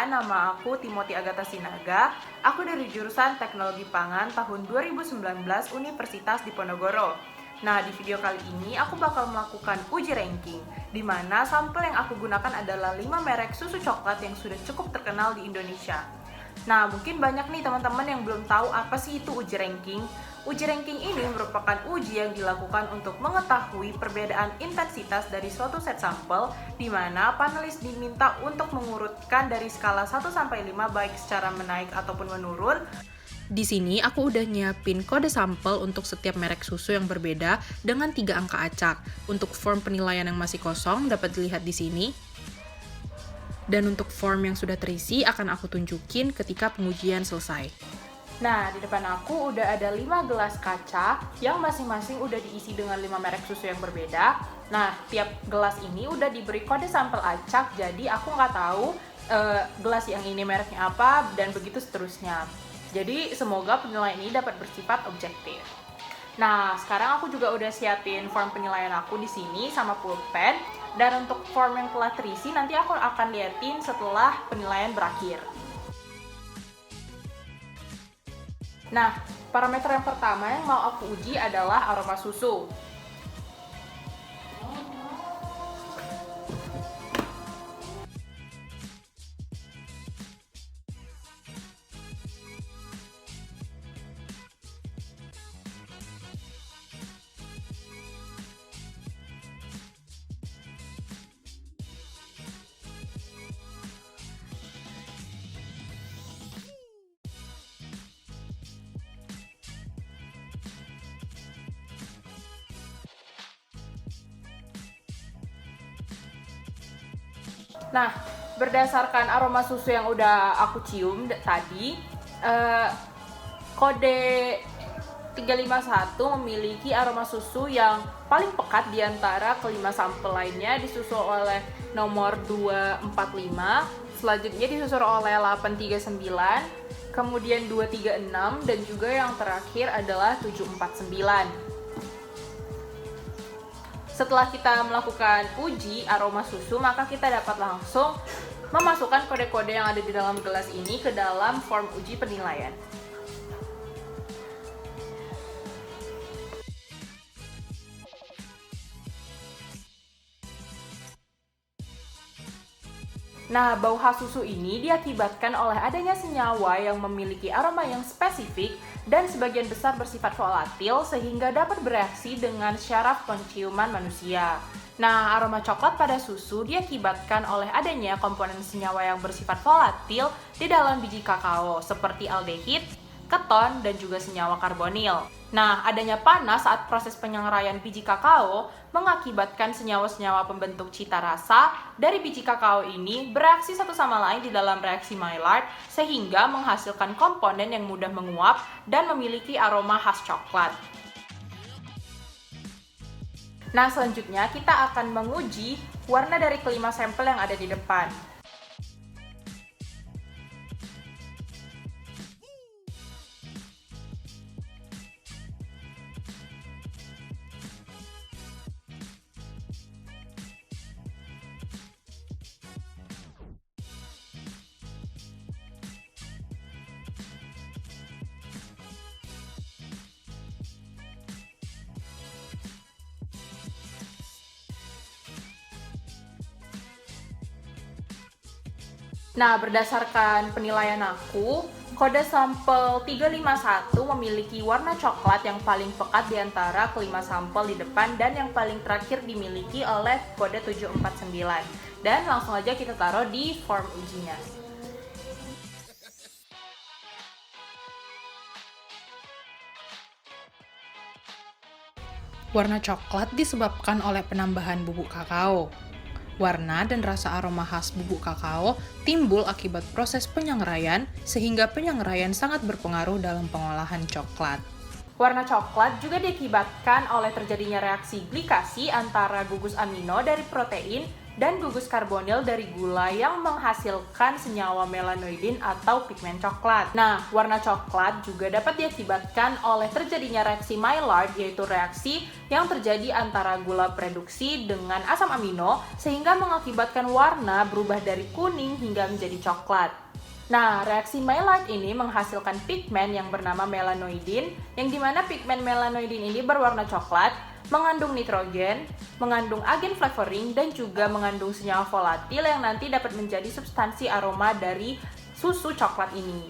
nama aku Timothy Agatha Sinaga. Aku dari jurusan Teknologi Pangan tahun 2019 Universitas Diponegoro. Nah, di video kali ini aku bakal melakukan uji ranking, di mana sampel yang aku gunakan adalah 5 merek susu coklat yang sudah cukup terkenal di Indonesia. Nah, mungkin banyak nih teman-teman yang belum tahu apa sih itu uji ranking. Uji ranking ini merupakan uji yang dilakukan untuk mengetahui perbedaan intensitas dari suatu set sampel, di mana panelis diminta untuk mengurutkan dari skala 1 sampai 5 baik secara menaik ataupun menurun. Di sini aku udah nyiapin kode sampel untuk setiap merek susu yang berbeda dengan 3 angka acak. Untuk form penilaian yang masih kosong dapat dilihat di sini. Dan untuk form yang sudah terisi akan aku tunjukin ketika pengujian selesai. Nah, di depan aku udah ada 5 gelas kaca yang masing-masing udah diisi dengan 5 merek susu yang berbeda. Nah, tiap gelas ini udah diberi kode sampel acak, jadi aku nggak tahu gelas yang ini mereknya apa dan begitu seterusnya. Jadi, semoga penilaian ini dapat bersifat objektif. Nah, sekarang aku juga udah siapin form penilaian aku di sini sama pulpen. Dan untuk form yang telah terisi nanti aku akan liatin setelah penilaian berakhir. Nah, parameter yang pertama yang mau aku uji adalah aroma susu. Nah, berdasarkan aroma susu yang udah aku cium tadi, kode 351 memiliki aroma susu yang paling pekat di antara kelima sampel lainnya, disusul oleh nomor 245, selanjutnya disusul oleh 839, kemudian 236, dan juga yang terakhir adalah 749. Setelah kita melakukan uji aroma susu, maka kita dapat langsung memasukkan kode-kode yang ada di dalam gelas ini ke dalam form uji penilaian. Nah, bau khas susu ini diakibatkan oleh adanya senyawa yang memiliki aroma yang spesifik dan sebagian besar bersifat volatil sehingga dapat bereaksi dengan syaraf penciuman manusia. Nah, aroma coklat pada susu diakibatkan oleh adanya komponen senyawa yang bersifat volatil di dalam biji kakao seperti aldehid, keton, dan juga senyawa karbonil. Nah, adanya panas saat proses penyengeraian biji kakao mengakibatkan senyawa-senyawa pembentuk cita rasa dari biji kakao ini bereaksi satu sama lain di dalam reaksi Maillard sehingga menghasilkan komponen yang mudah menguap dan memiliki aroma khas coklat. Nah, selanjutnya kita akan menguji warna dari kelima sampel yang ada di depan. Nah, berdasarkan penilaian aku, kode sampel 351 memiliki warna coklat yang paling pekat di antara kelima sampel di depan dan yang paling terakhir dimiliki oleh kode 749. Dan langsung aja kita taruh di form ujinya. Warna coklat disebabkan oleh penambahan bubuk kakao. Warna dan rasa aroma khas bubuk kakao timbul akibat proses penyengeraian, sehingga penyengeraian sangat berpengaruh dalam pengolahan coklat. Warna coklat juga diakibatkan oleh terjadinya reaksi glikasi antara gugus amino dari protein dan gugus karbonil dari gula yang menghasilkan senyawa melanoidin atau pigmen coklat. Nah, warna coklat juga dapat diakibatkan oleh terjadinya reaksi Maillard, yaitu reaksi yang terjadi antara gula reduksi dengan asam amino sehingga mengakibatkan warna berubah dari kuning hingga menjadi coklat. Nah, reaksi Maillard ini menghasilkan pigmen yang bernama melanoidin, yang dimana pigmen melanoidin ini berwarna coklat, mengandung nitrogen, mengandung agen flavoring, dan juga mengandung senyawa volatil yang nanti dapat menjadi substansi aroma dari susu coklat ini.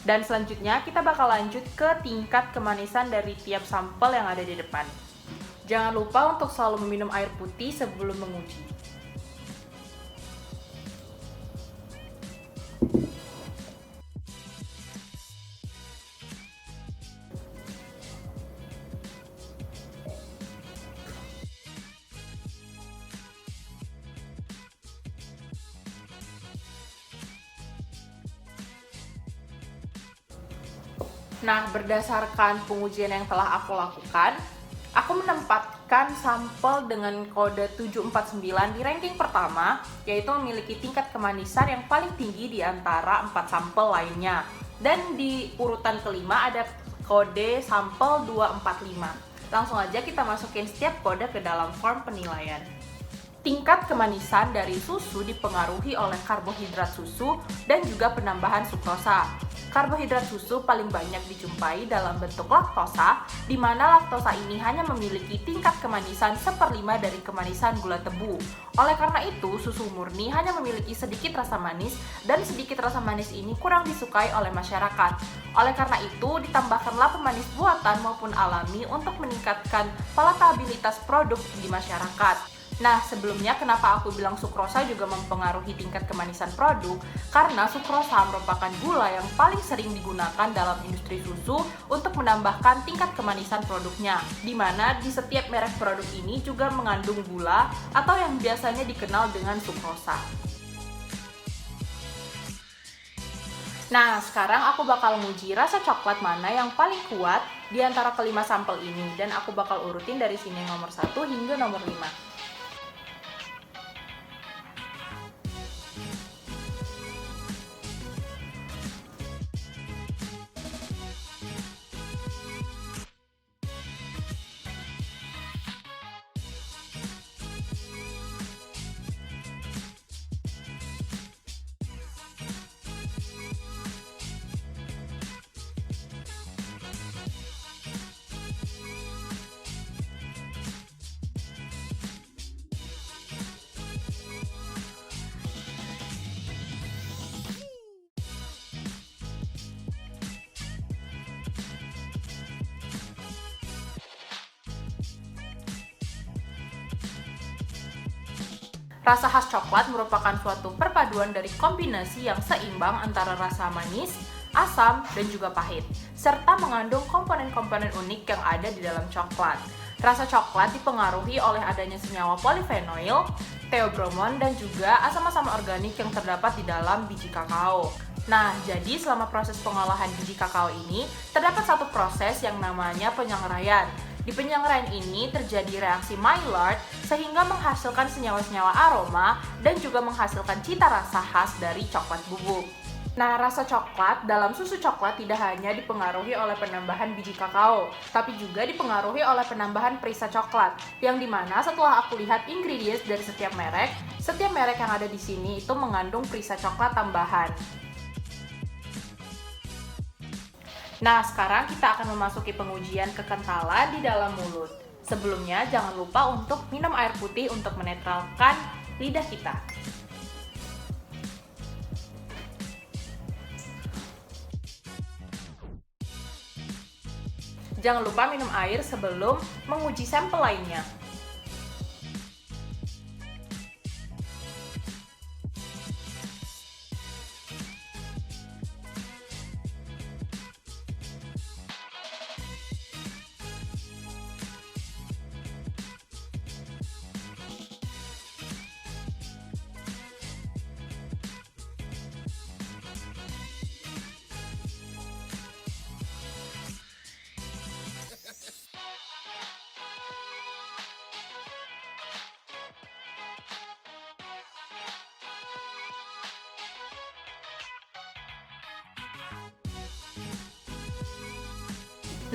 Dan selanjutnya kita bakal lanjut ke tingkat kemanisan dari tiap sampel yang ada di depan. Jangan lupa untuk selalu meminum air putih sebelum menguji. Nah, berdasarkan pengujian yang telah aku lakukan, aku menempatkan sampel dengan kode 749 di ranking pertama, yaitu memiliki tingkat kemanisan yang paling tinggi di antara 4 sampel lainnya. Dan di urutan kelima ada kode sampel 245. Langsung aja kita masukin setiap kode ke dalam form penilaian. Tingkat kemanisan dari susu dipengaruhi oleh karbohidrat susu dan juga penambahan sukrosa. Karbohidrat susu paling banyak dijumpai dalam bentuk laktosa, di mana laktosa ini hanya memiliki tingkat kemanisan 1/5 dari kemanisan gula tebu. Oleh karena itu, susu murni hanya memiliki sedikit rasa manis, dan sedikit rasa manis ini kurang disukai oleh masyarakat. Oleh karena itu, ditambahkanlah pemanis buatan maupun alami untuk meningkatkan palatabilitas produk di masyarakat. Nah, sebelumnya kenapa aku bilang sukrosa juga mempengaruhi tingkat kemanisan produk? Karena sukrosa merupakan gula yang paling sering digunakan dalam industri susu untuk menambahkan tingkat kemanisan produknya, di mana di setiap merek produk ini juga mengandung gula atau yang biasanya dikenal dengan sukrosa. Nah, sekarang aku bakal nguji rasa coklat mana yang paling kuat di antara kelima sampel ini, dan aku bakal urutin dari sini nomor 1 hingga nomor 5. Rasa khas coklat merupakan suatu perpaduan dari kombinasi yang seimbang antara rasa manis, asam, dan juga pahit, serta mengandung komponen-komponen unik yang ada di dalam coklat. Rasa coklat dipengaruhi oleh adanya senyawa polifenoil, theobromon, dan juga asam-asam organik yang terdapat di dalam biji kakao. Nah, jadi selama proses pengolahan biji kakao ini, terdapat satu proses yang namanya penyengraian. Di penyengraian ini terjadi reaksi Maillard sehingga menghasilkan senyawa-senyawa aroma dan juga menghasilkan cita rasa khas dari coklat bubuk. Nah, rasa coklat dalam susu coklat tidak hanya dipengaruhi oleh penambahan biji kakao, tapi juga dipengaruhi oleh penambahan perisa coklat, yang dimana setelah aku lihat ingredients dari setiap merek yang ada di sini itu mengandung perisa coklat tambahan. Nah, sekarang kita akan memasuki pengujian kekentalan di dalam mulut. Sebelumnya, jangan lupa untuk minum air putih untuk menetralkan lidah kita. Jangan lupa minum air sebelum menguji sampel lainnya.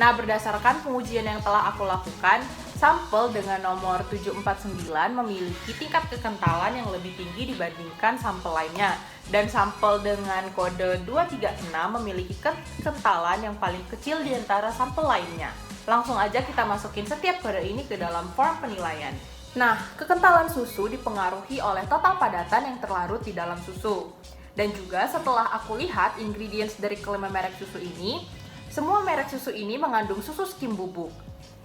Nah, berdasarkan pengujian yang telah aku lakukan, sampel dengan nomor 749 memiliki tingkat kekentalan yang lebih tinggi dibandingkan sampel lainnya. Dan sampel dengan kode 236 memiliki kekentalan yang paling kecil di antara sampel lainnya. Langsung aja kita masukin setiap kode ini ke dalam form penilaian. Nah, kekentalan susu dipengaruhi oleh total padatan yang terlarut di dalam susu. Dan juga setelah aku lihat ingredients dari kelima merek susu ini, semua merek susu ini mengandung susu skim bubuk,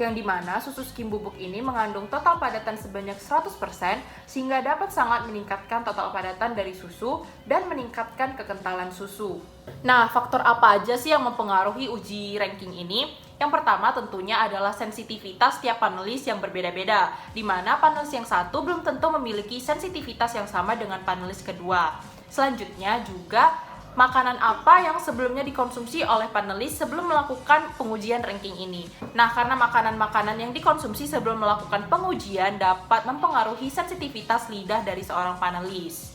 yang dimana susu skim bubuk ini mengandung total padatan sebanyak 100% sehingga dapat sangat meningkatkan total padatan dari susu dan meningkatkan kekentalan susu. Nah, faktor apa aja sih yang mempengaruhi uji ranking ini? Yang pertama tentunya adalah sensitivitas tiap panelis yang berbeda-beda, di mana panelis yang satu belum tentu memiliki sensitivitas yang sama dengan panelis kedua. Selanjutnya juga makanan apa yang sebelumnya dikonsumsi oleh panelis sebelum melakukan pengujian ranking ini. Nah, karena makanan-makanan yang dikonsumsi sebelum melakukan pengujian dapat mempengaruhi sensitivitas lidah dari seorang panelis.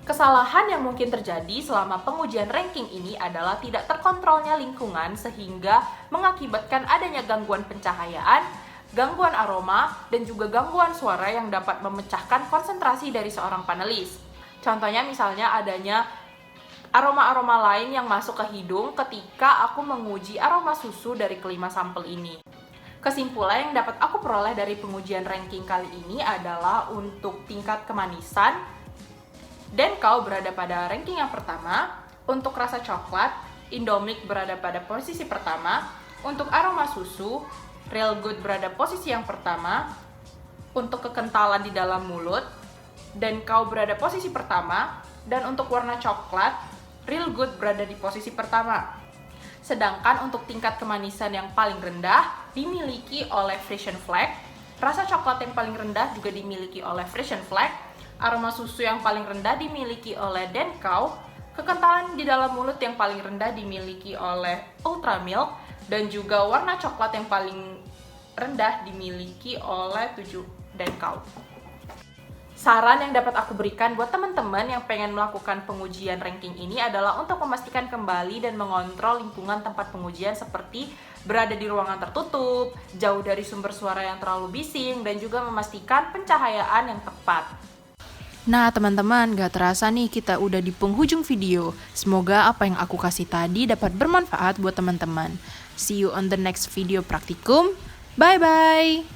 Kesalahan yang mungkin terjadi selama pengujian ranking ini adalah tidak terkontrolnya lingkungan sehingga mengakibatkan adanya gangguan pencahayaan, gangguan aroma, dan juga gangguan suara yang dapat memecahkan konsentrasi dari seorang panelis. Contohnya misalnya adanya aroma-aroma lain yang masuk ke hidung ketika aku menguji aroma susu dari kelima sampel ini. Kesimpulan yang dapat aku peroleh dari pengujian ranking kali ini adalah untuk tingkat kemanisan, Denkau berada pada ranking yang pertama. Untuk rasa coklat, Indomilk berada pada posisi pertama. Untuk aroma susu, Real Good berada posisi yang pertama. Untuk kekentalan di dalam mulut, Denkau berada posisi pertama. Dan untuk warna coklat, Real Good berada di posisi pertama. Sedangkan untuk tingkat kemanisan yang paling rendah dimiliki oleh Frisian Flag, rasa coklat yang paling rendah juga dimiliki oleh Frisian Flag, aroma susu yang paling rendah dimiliki oleh Denkau, kekentalan di dalam mulut yang paling rendah dimiliki oleh Ultra Milk, dan juga warna coklat yang paling rendah dimiliki oleh 7 Denkau. Saran yang dapat aku berikan buat teman-teman yang pengen melakukan pengujian ranking ini adalah untuk memastikan kembali dan mengontrol lingkungan tempat pengujian seperti berada di ruangan tertutup, jauh dari sumber suara yang terlalu bising, dan juga memastikan pencahayaan yang tepat. Nah teman-teman, gak terasa nih kita udah di penghujung video. Semoga apa yang aku kasih tadi dapat bermanfaat buat teman-teman. See you on the next video praktikum. Bye-bye!